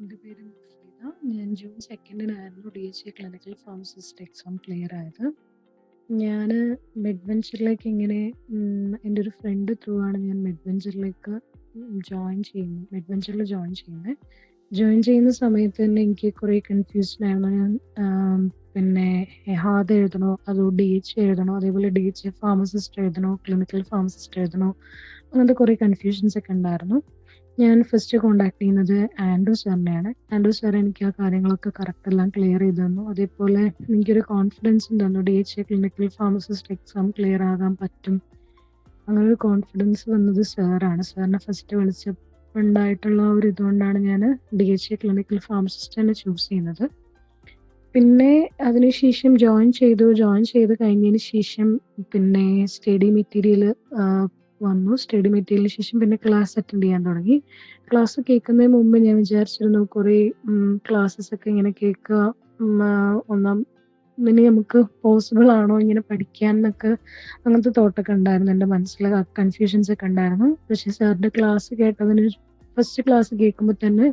എൻ്റെ പേര് മുഫീദ. ഞാൻ ജൂൺ 2-നായിരുന്നു DHA clinical pharmacist exam clear ആയത്. ഞാന് മിഡ് വെഞ്ചറിലേക്ക് ഇങ്ങനെ എൻ്റെ ഒരു ഫ്രണ്ട് ത്രൂ ആണ് ഞാൻ മിഡ് വെഞ്ചറിലേക്ക് മിഡ് വെഞ്ചറിൽ ജോയിൻ ചെയ്യുന്നത്. ജോയിൻ ചെയ്യുന്ന സമയത്ത് തന്നെ എനിക്ക് കുറേ കൺഫ്യൂഷൻ ആയിരുന്നു. ഞാൻ പിന്നെ ഹാദ് എഴുതണോ അതോ DHA എഴുതണോ, അതേപോലെ DHA ഫാർമസിസ്റ്റ് എഴുതണോ ക്ലിനിക്കൽ ഫാർമസിസ്റ്റ് എഴുതണോ, അങ്ങനത്തെ കുറേ കൺഫ്യൂഷൻസ് ഒക്കെ ഉണ്ടായിരുന്നു. ഞാൻ ഫസ്റ്റ് കോൺടാക്ട് ചെയ്യുന്നത് ആൻഡ്രൂ സാറിനെയാണ്. ആൻഡ്രൂ സാർ എനിക്ക് ആ കാര്യങ്ങളൊക്കെ കറക്റ്റ് എല്ലാം ക്ലിയർ ചെയ്ത് തന്നു. അതേപോലെ എനിക്കൊരു കോൺഫിഡൻസും തന്നു. DHA clinical pharmacist exam clear ആകാൻ പറ്റും. അങ്ങനെ ഒരു കോൺഫിഡൻസ് തന്നത് സാറാണ്. സാറിനെ ഫസ്റ്റ് വിളിച്ചപ്പോഴുണ്ടായിട്ടുള്ള ഒരു ഇതുകൊണ്ടാണ് ഞാൻ DHA ക്ലിനിക്കൽ ഫാർമസിസ്റ്റ് തന്നെ ചൂസ് ചെയ്യുന്നത്. പിന്നെ അതിനുശേഷം ജോയിൻ ചെയ്ത് കഴിഞ്ഞതിന് ശേഷം പിന്നെ സ്റ്റഡി മെറ്റീരിയൽ വന്നു. സ്റ്റഡി മെറ്റീരിയലിന് ശേഷം പിന്നെ ക്ലാസ് അറ്റൻഡ് ചെയ്യാൻ തുടങ്ങി. ക്ലാസ് കേൾക്കുന്നതിന് മുമ്പ് ഞാൻ വിചാരിച്ചിരുന്നു കുറേ ക്ലാസ്സസ് ഒക്കെ ഇങ്ങനെ കേൾക്കുക, ഇനി നമുക്ക് പോസിബിൾ ആണോ ഇങ്ങനെ പഠിക്കാൻ എന്നൊക്കെ, അങ്ങനത്തെ തോട്ടൊക്കെ ഉണ്ടായിരുന്നു. എൻ്റെ മനസ്സിൽ കൺഫ്യൂഷൻസ് ഒക്കെ ഉണ്ടായിരുന്നു. പക്ഷേ സാറിൻ്റെ ക്ലാസ് കേട്ടതിന് ഫസ്റ്റ് ക്ലാസ് കേൾക്കുമ്പോൾ തന്നെ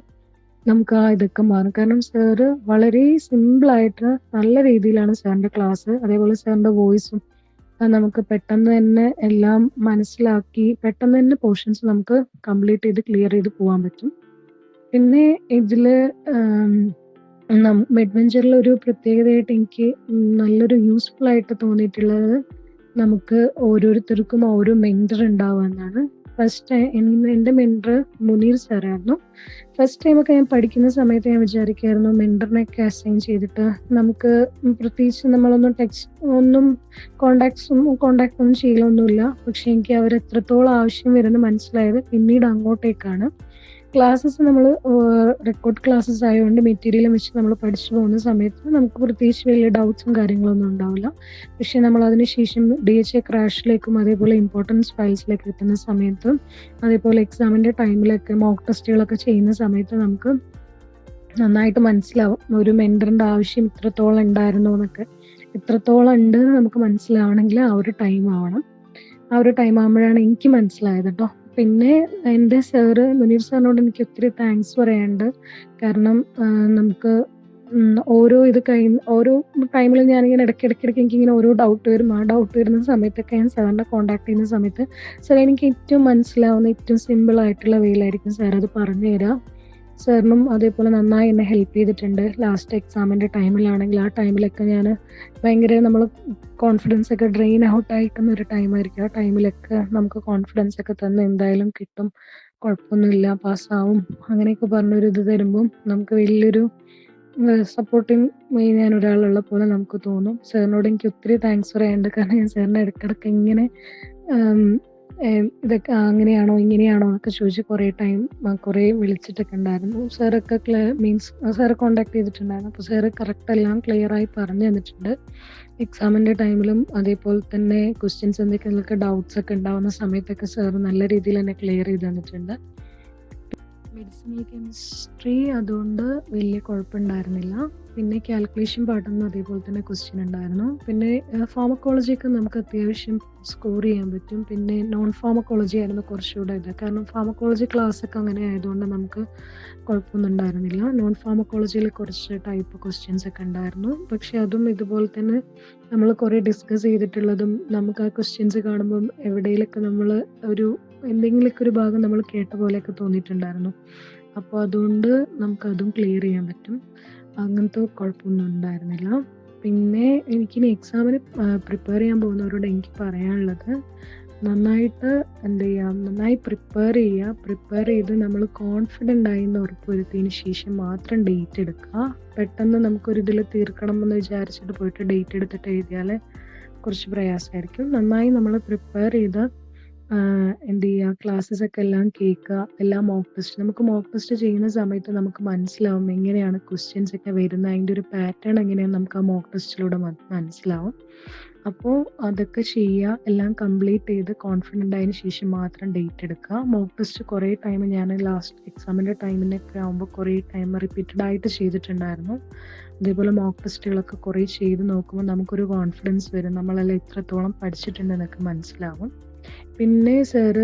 നമുക്ക് ആ ഇതൊക്കെ മാറും. കാരണം സാറ് വളരെ സിമ്പിളായിട്ട് നല്ല രീതിയിലാണ് സാറിൻ്റെ ക്ലാസ്. അതേപോലെ സാറിൻ്റെ വോയിസും നമുക്ക് പെട്ടെന്ന് തന്നെ എല്ലാം മനസ്സിലാക്കി പെട്ടെന്ന് തന്നെ പോർഷൻസ് നമുക്ക് കംപ്ലീറ്റ് ചെയ്ത് ക്ലിയർ ചെയ്ത് പോകാൻ പറ്റും. പിന്നെ ഇതില് മിഡ് വെഞ്ചറിൽ ഒരു പ്രത്യേകതയായിട്ട് എനിക്ക് നല്ലൊരു യൂസ്ഫുൾ ആയിട്ട് തോന്നിയിട്ടുള്ളത്, നമുക്ക് ഓരോരുത്തർക്കും ഓരോ മെൻറ്റർ ഉണ്ടാവുക എന്നാണ്. എൻ്റെ മെൻറ്റർ മുനീർ സാറായിരുന്നു. ഫസ്റ്റ് ടൈമൊക്കെ ഞാൻ പഠിക്കുന്ന സമയത്ത് ഞാൻ വിചാരിക്കുമായിരുന്നു മെൻറ്ററിനെയൊക്കെ അസൈൻ ചെയ്തിട്ട് നമുക്ക് പ്രത്യേകിച്ച് ഒന്നും കോണ്ടാക്ട് ഒന്നും ചെയ്യലൊന്നുമില്ല. പക്ഷെ എനിക്ക് അവർ എത്രത്തോളം ആവശ്യം വരുന്നത് മനസ്സിലായത് പിന്നീട് അങ്ങോട്ടേക്കാണ്. ക്ലാസ്സസ് നമ്മൾ റെക്കോർഡ് ക്ലാസ്സസ് ആയതുകൊണ്ട് മെറ്റീരിയലും വെച്ച് നമ്മൾ പഠിച്ചു പോകുന്ന സമയത്ത് നമുക്ക് പ്രത്യേകിച്ച് വലിയ ഡൗട്ട്സും കാര്യങ്ങളൊന്നും ഉണ്ടാവില്ല. പക്ഷെ നമ്മൾ അതിനുശേഷം DHA ക്രാഷിലേക്കും അതേപോലെ ഇമ്പോർട്ടൻസ് ഫയൽസിലേക്ക് എത്തുന്ന സമയത്ത്, അതേപോലെ എക്സാമിൻ്റെ ടൈമിലൊക്കെ മോക്ക് ടെസ്റ്റുകളൊക്കെ ചെയ്യുന്ന സമയത്ത് നമുക്ക് നന്നായിട്ട് മനസ്സിലാവും ഒരു മെൻറ്ററിൻ്റെ ആവശ്യം ഇത്രത്തോളം ഉണ്ടായിരുന്നു എന്നൊക്കെ. ഇത്രത്തോളം ഉണ്ട് എന്ന് നമുക്ക് മനസ്സിലാവണമെങ്കിൽ ആ ഒരു ടൈം ആവണം. ആ ഒരു ടൈം ആകുമ്പോഴാണ് എനിക്ക് മനസ്സിലായത് കേട്ടോ. പിന്നെ എൻ്റെ സാറ് മുനീർ സാറിനോട് എനിക്ക് ഒത്തിരി താങ്ക്സ് പറയാനുണ്ട്. കാരണം നമുക്ക് ഓരോ ടൈമിലും ഞാനിങ്ങനെ ഇടയ്ക്കിടയ്ക്ക് എനിക്കിങ്ങനെ ഓരോ ഡൗട്ട് വരും. ആ ഡൗട്ട് വരുന്ന സമയത്തൊക്കെ ഞാൻ സാറിനെ കോൺടാക്ട് ചെയ്യുന്ന സമയത്ത് സാർ എനിക്ക് ഏറ്റവും മനസ്സിലാവുന്ന ഏറ്റവും സിമ്പിൾ ആയിട്ടുള്ള വേയിലായിരിക്കും സാർ അത് പറഞ്ഞു തരാം. സാറിനും അതേപോലെ നന്നായി എന്നെ ഹെൽപ്പ് ചെയ്തിട്ടുണ്ട്. ലാസ്റ്റ് എക്സാമിൻ്റെ ടൈമിലാണെങ്കിൽ ആ ടൈമിലൊക്കെ ഞാൻ ഭയങ്കര നമ്മൾ കോൺഫിഡൻസ് ഒക്കെ ഡ്രെയിൻ ഔട്ട് ആയിരിക്കുന്ന ഒരു ടൈമായിരിക്കും. ആ ടൈമിലൊക്കെ നമുക്ക് കോൺഫിഡൻസ് ഒക്കെ തന്ന് എന്തായാലും കിട്ടും, കുഴപ്പമൊന്നുമില്ല, പാസ്സാവും, അങ്ങനെയൊക്കെ പറഞ്ഞൊരു ഇത് തരുമ്പം നമുക്ക് വലിയൊരു സപ്പോർട്ടിങ് ചെയ്യാൻ ഒരാളുള്ള പോലെ നമുക്ക് തോന്നും. സാറിനോട് എനിക്ക് ഒത്തിരി താങ്ക്സ് പറയാനുണ്ട്. കാരണം ഞാൻ സാറിനെ ഇടയ്ക്കിടയ്ക്ക് ഇങ്ങനെ ഇതൊക്കെ അങ്ങനെയാണോ ഇങ്ങനെയാണോ എന്നൊക്കെ ചോദിച്ച് കുറേ വിളിച്ചിട്ടൊക്കെ ഉണ്ടായിരുന്നു. സാറൊക്കെ സാറ് കോൺടാക്ട് ചെയ്തിട്ടുണ്ടായിരുന്നു. അപ്പോൾ സാറ് കറക്റ്റ് എല്ലാം ക്ലിയറായി പറഞ്ഞു തന്നിട്ടുണ്ട്. എക്സാമിൻ്റെ ടൈമിലും അതേപോലെ തന്നെ ക്വസ്റ്റ്യൻസ് എന്തെങ്കിലുമൊക്കെ ഡൗട്ട്സ് ഒക്കെ ഉണ്ടാവുന്ന സമയത്തൊക്കെ സാറ് നല്ല രീതിയിൽ തന്നെ ക്ലിയർ ചെയ്ത് തന്നിട്ടുണ്ട്. മെഡിസിനൽ കെമിസ്ട്രി അതുകൊണ്ട് വലിയ കുഴപ്പമുണ്ടായിരുന്നില്ല. പിന്നെ കാൽക്കുലേഷൻ പാർട്ടൊന്നും അതേപോലെ തന്നെ ക്വസ്റ്റ്യൻ ഉണ്ടായിരുന്നു. പിന്നെ ഫാർമക്കോളജിയൊക്കെ നമുക്ക് അത്യാവശ്യം സ്കോർ ചെയ്യാൻ പറ്റും. പിന്നെ നോൺ ഫാർമക്കോളജി ആയിരുന്നു കുറച്ചുകൂടെ ഇത്. കാരണം ഫാർമക്കോളജി ക്ലാസ്സൊക്കെ അങ്ങനെ ആയതുകൊണ്ട് നമുക്ക് കുഴപ്പമൊന്നും ഉണ്ടായിരുന്നില്ല. നോൺ ഫാർമക്കോളജിയിൽ കുറച്ച് ടൈപ്പ് ക്വസ്റ്റ്യൻസ് ഒക്കെ ഉണ്ടായിരുന്നു. പക്ഷെ അതും ഇതുപോലെ തന്നെ നമ്മൾ കുറേ ഡിസ്കസ് ചെയ്തിട്ടുള്ളതും നമുക്ക് ആ ക്വസ്റ്റ്യൻസ് കാണുമ്പം എവിടെയെങ്കിലൊക്കെ നമ്മൾ എന്തെങ്കിലുമൊക്കെ ഒരു ഭാഗം നമ്മൾ കേട്ട പോലെയൊക്കെ തോന്നിയിട്ടുണ്ടായിരുന്നു. അപ്പോൾ അതുകൊണ്ട് നമുക്കതും ക്ലിയർ ചെയ്യാൻ പറ്റും. അങ്ങനത്തെ കുഴപ്പമൊന്നും ഉണ്ടായിരുന്നില്ല. പിന്നെ എനിക്കിനി എക്സാമിന് പ്രിപ്പയർ ചെയ്യാൻ പോകുന്നവരോട് എനിക്ക് പറയാനുള്ളത്, നന്നായിട്ട് നന്നായി പ്രിപ്പയർ ചെയ്ത് നമ്മൾ കോൺഫിഡൻ്റ് ആയി എന്ന് ഉറപ്പ് വരുത്തിയതിന് ശേഷം മാത്രം ഡേറ്റ് എടുക്കുക. പെട്ടെന്ന് നമുക്കൊരു ഇതിൽ തീർക്കണം എന്ന് വിചാരിച്ചിട്ട് പോയിട്ട് ഡേറ്റ് എടുത്തിട്ട് എഴുതിയാൽ കുറച്ച് പ്രയാസമായിരിക്കും. നന്നായി നമ്മൾ പ്രിപ്പയർ ചെയ്ത് ക്ലാസ്സസ് ഒക്കെ എല്ലാം കേൾക്കുക. എല്ലാം നമുക്ക് മോക്ക് ടെസ്റ്റ് ചെയ്യുന്ന സമയത്ത് നമുക്ക് മനസ്സിലാവും എങ്ങനെയാണ് ക്വസ്റ്റ്യൻസ് ഒക്കെ വരുന്നത്, അതിൻ്റെ ഒരു പാറ്റേൺ എങ്ങനെയാണ് നമുക്ക് ആ മോക്ക് ടെസ്റ്റിലൂടെ മനസ്സിലാവും. അപ്പോൾ അതൊക്കെ ചെയ്യുക. എല്ലാം കംപ്ലീറ്റ് ചെയ്ത് കോൺഫിഡൻ്റ് ആയതിനു ശേഷം മാത്രം ഡേറ്റ് എടുക്കുക. മോക്ക് ടെസ്റ്റ് കുറേ ടൈം ഞാൻ ലാസ്റ്റ് എക്സാമിൻ്റെ ടൈമിനൊക്കെ ആകുമ്പോൾ കുറേ ടൈം റിപ്പീറ്റഡ് ആയിട്ട് ചെയ്തിട്ടുണ്ടായിരുന്നു. അതേപോലെ മോക്ക് ടെസ്റ്റുകളൊക്കെ കുറേ ചെയ്ത് നോക്കുമ്പോൾ നമുക്കൊരു കോൺഫിഡൻസ് വരും, നമ്മളെല്ലാം ഇത്രത്തോളം പഠിച്ചിട്ടുണ്ടെന്നൊക്കെ മനസ്സിലാവും. പിന്നെ സാറ്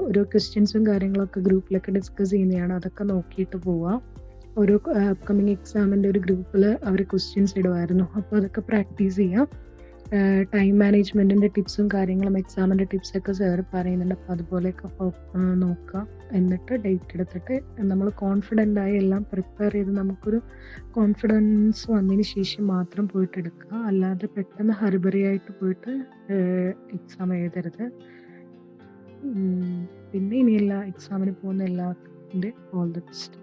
ഓരോ ക്വസ്റ്റ്യൻസും കാര്യങ്ങളൊക്കെ ഗ്രൂപ്പിലൊക്കെ ഡിസ്കസ് ചെയ്യുന്നതാണ്. അതൊക്കെ നോക്കിയിട്ട് പോവുക. ഒരു അപ്കമിങ് എക്സാമിൻ്റെ ഒരു ഗ്രൂപ്പിൽ അവർ ക്വസ്റ്റ്യൻസ് ഇടുമായിരുന്നു. അപ്പോൾ അതൊക്കെ പ്രാക്ടീസ് ചെയ്യാം. ടൈം മാനേജ്മെൻറ്റിൻ്റെ ടിപ്സും കാര്യങ്ങളും എക്സാമിൻ്റെ ടിപ്സൊക്കെ സാർ പറയുന്നുണ്ട്. അപ്പോൾ അതുപോലെയൊക്കെ നോക്കുക. എന്നിട്ട് ഡേറ്റ് എടുത്തിട്ട് നമ്മൾ കോൺഫിഡൻ്റ് ആയി എല്ലാം പ്രിപ്പയർ ചെയ്ത് നമുക്കൊരു കോൺഫിഡൻസ് വന്നതിന് ശേഷം മാത്രം പോയിട്ട് എടുക്കുക. അല്ലാതെ പെട്ടെന്ന് ഹറിബറിയായിട്ട് പോയിട്ട് എക്സാം എഴുതരുത്. പിന്നെ ഇനി എല്ലാ എക്സാമിന് പോകുന്ന എല്ലാവർക്കും ഓൾ ദി ബെസ്റ്റ്.